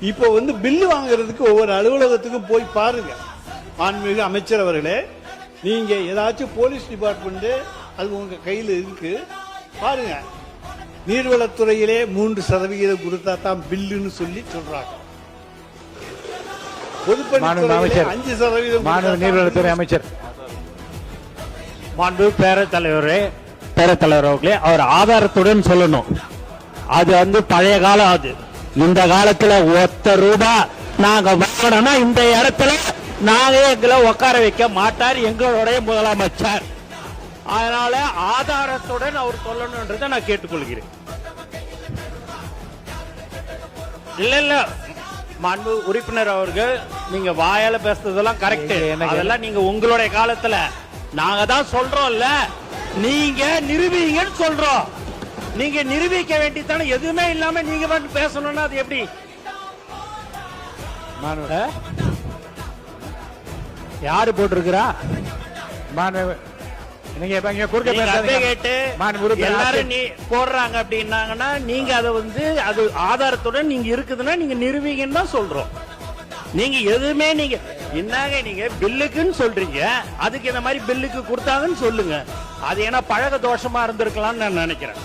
இப்போ பில்லு வாங்குறதுக்கு ஒவ்வொரு அலுவலகத்துக்கும் போய் பாருங்க. மாண்புமிகு அமைச்சர் அவர்களே, நீங்க ஏதாச்சும் போலீஸ் டிபார்ட்மெண்ட் அது உங்க கையில் இருக்கு பாருங்க. நீர்வளத்துறையிலே 3% கொடுத்தா தான் பில்லுன்னு சொல்லி சொல்றாங்க. பொதுப்பணித்துறையிலே 5% நீர்வளத்துறை அமைச்சர் மாண்பு பேரத்தலைவர் அவர்களே, அவர் ஆதாரத்துடன் சொல்லணும். அது பழைய காலம். அது இந்த காலத்துல ₹1 நாங்க வாங்கணும்னா இந்த இடத்துல நாங்க எங்களை உட்கார வைக்க மாட்டார் எங்களுடைய முதலமைச்சர். அதனால ஆதாரத்துடன் அவர் சொல்லணும்ன்றதை நான் கேட்டுக்கொள்கிறேன். இல்ல மாண்பு உறுப்பினர் அவர்கள், நீங்க வாயால பேசுறதெல்லாம் கரெக்ட். அதெல்லாம் நீங்க உங்களுடைய காலத்துல நாங்க தான் சொல்றோம்ல, நீங்க நிரூபிங்கன்னு சொல்றோம். நீங்க நிரூபிக்க வேண்டியதானே. எதுவுமே இல்லாம நீங்க வந்து பேசணும்னா அது எப்படி? யாரு போட்டிருக்கிறா? எல்லாரும் நீ போடுறாங்க அப்படின்னாங்கன்னா நீங்க அதை அது ஆதாரத்துடன் நீங்க இருக்குதுன்னா நீங்க நிரூபிங்கன்னு தான் சொல்றோம். நீங்க எதுவுமே நீங்க என்னங்க நீங்க பில்லுக்குன்னு சொல்றீங்க, அதுக்கு இந்த மாதிரி பில்லுக்கு கொடுத்தாங்கன்னு சொல்லுங்க. அது ஏன்னா பழக தோஷமா இருந்திருக்கலாம்னு நான் நினைக்கிறேன்.